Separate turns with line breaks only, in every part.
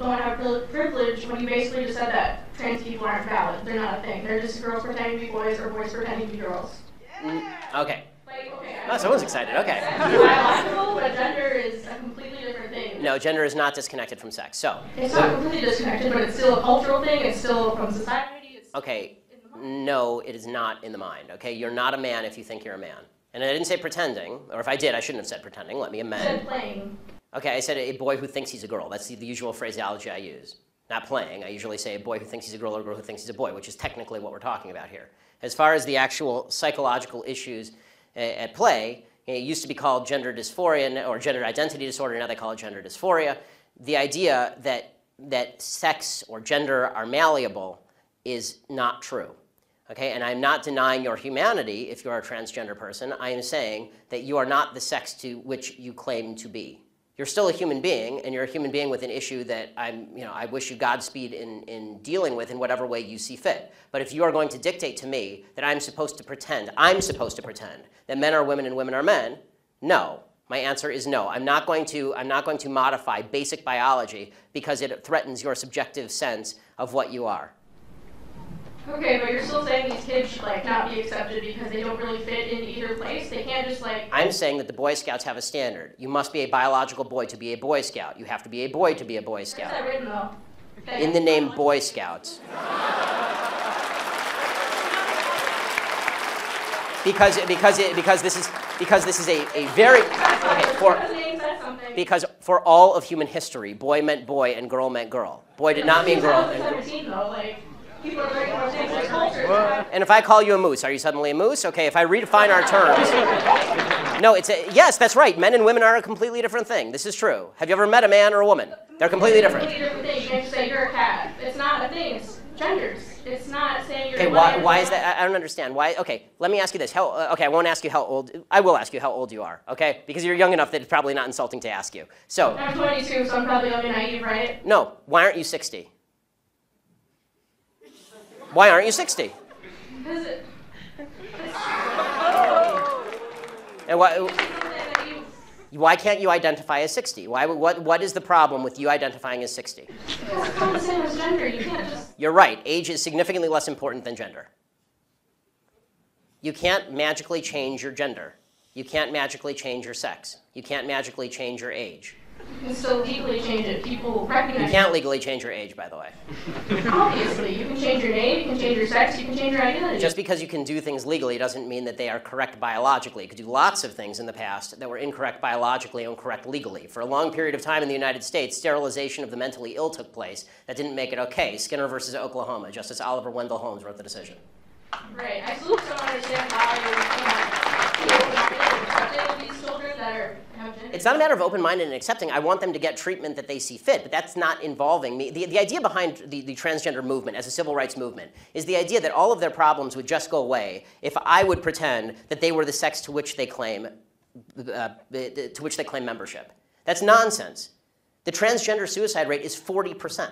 don't have privilege when you basically just said that trans people aren't valid. They're not a thing. They're just girls pretending to be boys or boys pretending to be girls.
Okay.
Like, okay.
Oh, someone's excited. Okay.
Sex is biological, but gender is a completely different thing.
No, gender is not disconnected from sex. So.
It's not completely disconnected, but it's still a cultural thing. It's still from society. It's
okay. No, it is not in the mind. Okay, you're not a man if you think you're a man. And I didn't say pretending, or if I did, I shouldn't have said pretending. Let me amend.
You said playing.
Okay, I said a boy who thinks he's a girl. That's the usual phraseology I use. Not playing. I usually say a boy who thinks he's a girl or a girl who thinks he's a boy, which is technically what we're talking about here. As far as the actual psychological issues at play, it used to be called gender dysphoria or gender identity disorder. Now they call it gender dysphoria. The idea that sex or gender are malleable is not true. Okay, and I'm not denying your humanity if you're a transgender person. I am saying that you are not the sex to which you claim to be. You're still a human being, and you're a human being with an issue that I wish you Godspeed in dealing with in whatever way you see fit. But if you are going to dictate to me that I'm supposed to pretend that men are women and women are men, no. My answer is no. I'm not going to modify basic biology because it threatens your subjective sense of what you are.
Okay, but you're still saying these kids should not be accepted because they don't really fit in either place? They can't just
I'm saying that the Boy Scouts have a standard. You must be a biological boy to be a Boy Scout. You have to be a boy to be a Boy Scout.
Where's that written, though? Okay.
In the name Boy Scouts. Because this is a very because for all of human history, boy meant boy and girl meant girl. Boy did not mean girl. And if I call you a moose, are you suddenly a moose? Okay, if I redefine our terms. No, yes, that's right. Men and women are a completely different thing. This is true. Have you ever met a man or a woman? They're completely different.
You can't just say you're a cat. It's not a thing. It's genders. It's not saying you're
okay, why is that? I don't understand. Why? Okay, let me ask you this. Okay, I won't ask you how old. I will ask you how old you are, okay? Because you're young enough that it's probably not insulting to ask you. So.
I'm 22, so I'm probably young and naive, right?
No. Why aren't you 60? Why aren't you 60?
Because
and why can't you identify as 60? What is the problem with you identifying as 60?
It's not the same as gender. You can't just...
You're right. Age is significantly less important than gender. You can't magically change your gender. You can't magically change your sex. You can't magically change your age.
You can still legally change it. People recognize
you. can't legally change your age, by the way.
Obviously. You can change your name, you can change your sex, you can change your identity.
Just because you can do things legally doesn't mean that they are correct biologically. You could do lots of things in the past that were incorrect biologically and incorrect legally. For a long period of time in the United States, sterilization of the mentally ill took place. That didn't make it okay. Skinner versus Oklahoma. Justice Oliver Wendell Holmes wrote the decision.
Right. I still don't understand how you're accepting these children that are...
It's not a matter of open-minded and accepting. I want them to get treatment that they see fit, but that's not involving me. The idea behind the transgender movement as a civil rights movement is the idea that all of their problems would just go away if I would pretend that they were the sex to which they claim membership. That's nonsense. The transgender suicide rate is 40%.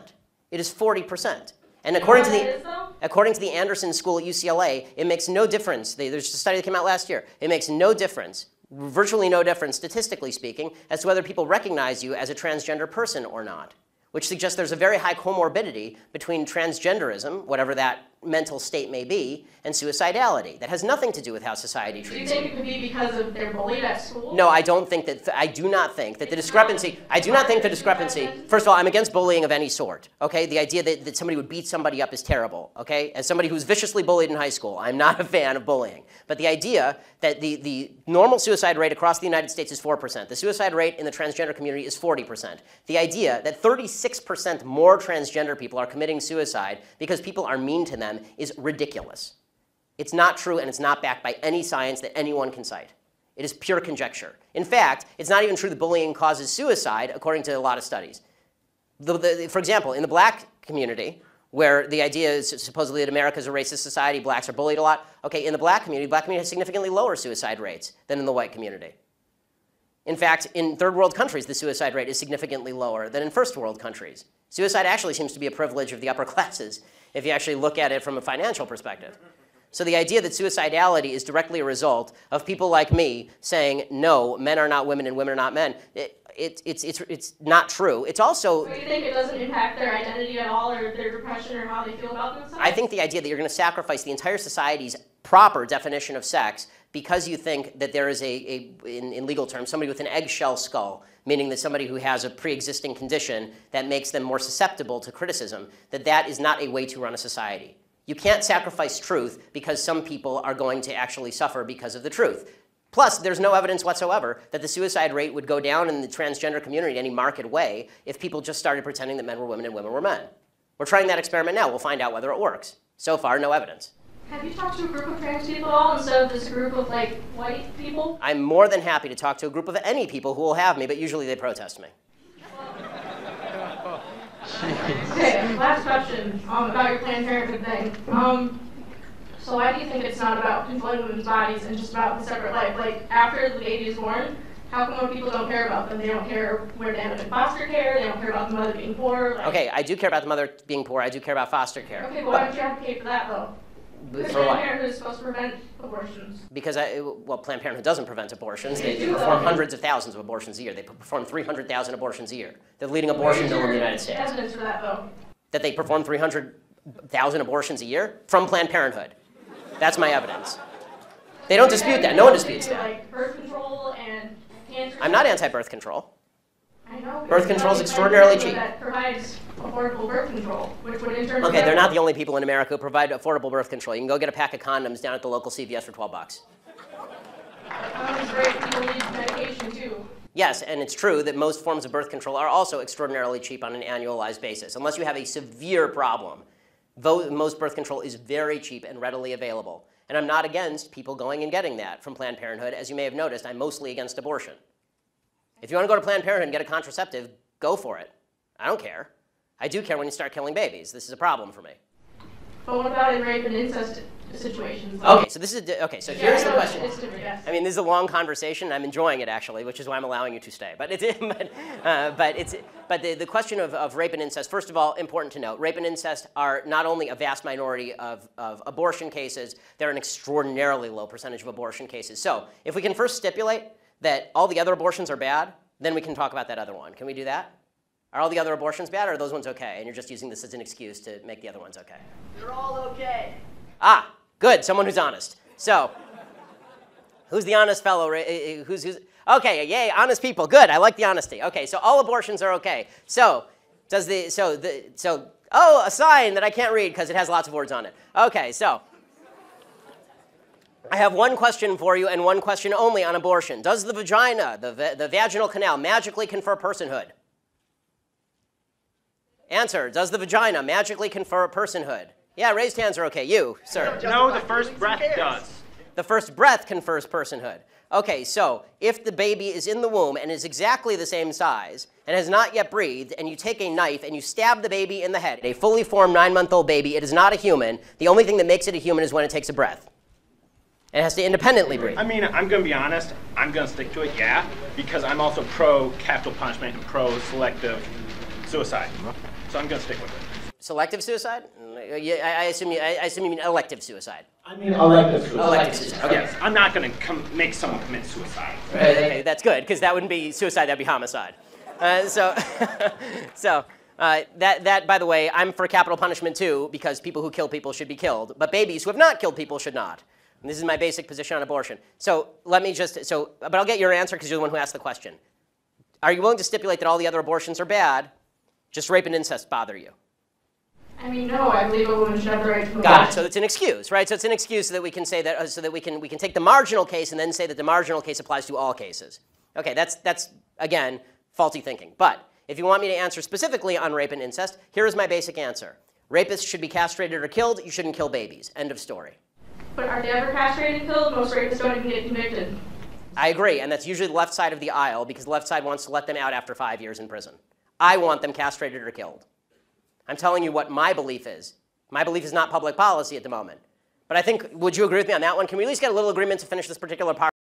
It is 40%. And according to the Anderson School at UCLA, it makes no difference. There's a study that came out last year. It makes no difference, virtually no difference, statistically speaking, as to whether people recognize you as a transgender person or not, which suggests there's a very high comorbidity between transgenderism, whatever that mental state may be, and suicidality. That has nothing to do with how society treats you.
Do you think it could be because of they're bullied at school?
No, I don't think that. I do not think that the discrepancy. I do not think the discrepancy. First of all, I'm against bullying of any sort. Okay, the idea that somebody would beat somebody up is terrible. Okay, as somebody who's viciously bullied in high school, I'm not a fan of bullying. But the idea that the normal suicide rate across the United States is 4%. The suicide rate in the transgender community is 40%. The idea that 36% more transgender people are committing suicide because people are mean to them is ridiculous. It's not true, and it's not backed by any science that anyone can cite. It is pure conjecture. In fact, it's not even true that bullying causes suicide, according to a lot of studies. For example, in the black community, where the idea is supposedly that America is a racist society, blacks are bullied a lot. Okay, in the black community has significantly lower suicide rates than in the white community. In fact, in third world countries, the suicide rate is significantly lower than in first world countries. Suicide actually seems to be a privilege of the upper classes, if you actually look at it from a financial perspective. So the idea that suicidality is directly a result of people like me saying, no, men are not women and women are not men, it's not true. It's also...
So you think it doesn't impact their identity at all, or their depression, or how they feel about themselves?
I think the idea that you're going to sacrifice the entire society's proper definition of sex because you think that there is in legal terms, somebody with an eggshell skull, meaning that somebody who has a pre-existing condition that makes them more susceptible to criticism, that is not a way to run a society. You can't sacrifice truth because some people are going to actually suffer because of the truth. Plus, there's no evidence whatsoever that the suicide rate would go down in the transgender community in any marked way if people just started pretending that men were women and women were men. We're trying that experiment now. We'll find out whether it works. So far, no evidence.
Have you talked to a group of trans people at all instead of this group of, like, white people?
I'm more than happy to talk to a group of any people who will have me, but usually they protest me.
Okay, last question about your Planned Parenthood thing. So why do you think it's not about controlling women's bodies and just about the separate life? Like, after the baby is born, how come when people don't care about them? They don't care where they end up in foster care, they don't care about the mother being poor? Like...
Okay, I do care about the mother being poor, I do care about foster care.
Okay, but why don't you advocate for that, though? Because Planned Parenthood is supposed to prevent abortions.
Because, Planned Parenthood doesn't prevent abortions. They perform hundreds of thousands of abortions a year. They perform 300,000 abortions a year. They're the leading abortion mill in the United States.
Evidence for that, though?
That they perform 300,000 abortions a year? From Planned Parenthood. That's my evidence. They don't dispute that. No one disputes that.
Like birth control and cancer.
I'm not anti-birth control.
I know.
Birth control is extraordinarily cheap.
That provides affordable birth control, which would in turn...
Okay, they're not the only people in America who provide affordable birth control. You can go get a pack of condoms down at the local CVS for 12 bucks.
Condoms are great. People need medication, too.
Yes, and it's true that most forms of birth control are also extraordinarily cheap on an annualized basis. Unless you have a severe problem, most birth control is very cheap and readily available. And I'm not against people going and getting that from Planned Parenthood. As you may have noticed, I'm mostly against abortion. If you want to go to Planned Parenthood and get a contraceptive, go for it. I don't care. I do care when you start killing babies. This is a problem for me.
But what about in rape and incest situations?
Okay, so this is so here's the question.
It's different, yes.
I mean, this is a long conversation. I'm enjoying it actually, which is why I'm allowing you to stay. But the question of rape and incest. First of all, important to note, rape and incest are not only a vast minority of abortion cases. They're an extraordinarily low percentage of abortion cases. So if we can first stipulate that all the other abortions are bad, then we can talk about that other one. Can we do that? Are all the other abortions bad, or are those ones okay? And you're just using this as an excuse to make the other ones okay.
They're all okay.
Ah, good. Someone who's honest. So, who's the honest fellow? Who's okay? Yay, honest people. Good. I like the honesty. Okay, so all abortions are okay. So, oh, a sign that I can't read because it has lots of words on it. Okay, so I have one question for you and one question only on abortion. Does the vagina, the vaginal canal, magically confer personhood? Answer, does the vagina magically confer personhood? Yeah, raised hands are okay. You, sir.
No, the first breath does.
The first breath confers personhood. Okay, so if the baby is in the womb and is exactly the same size and has not yet breathed, and you take a knife and you stab the baby in the head, a fully formed 9-month-old baby, it is not a human. The only thing that makes it a human is when it takes a breath. It has to independently breathe.
I mean, I'm going to be honest. I'm going to stick to it, yeah, because I'm also pro-capital punishment and pro-selective suicide. So I'm going to stick with it.
Selective suicide? Yeah, I assume you mean elective suicide.
I mean elective suicide.
Elective suicide. Okay.
Yes, I'm not going to make someone commit suicide.
Okay, that's good, because that wouldn't be suicide, that'd be homicide. That, by the way, I'm for capital punishment too, because people who kill people should be killed, but babies who have not killed people should not. And this is my basic position on abortion. So let me just, but I'll get your answer because you're the one who asked the question. Are you willing to stipulate that all the other abortions are bad? Just rape and incest bother you?
I mean, no, I believe a woman should have the right to move
Got
on.
it. So it's an excuse, right? So it's an excuse so that we can say that, so that we can take the marginal case and then say that the marginal case applies to all cases. Okay, that's again, faulty thinking. But if you want me to answer specifically on rape and incest, here is my basic answer. Rapists should be castrated or killed. You shouldn't kill babies. End of story.
But are they ever castrated and killed? Most rapists don't even get convicted.
I agree, and that's usually the left side of the aisle because the left side wants to let them out after 5 years in prison. I want them castrated or killed. I'm telling you what my belief is. My belief is not public policy at the moment. But I think, would you agree with me on that one? Can we at least get a little agreement to finish this particular part?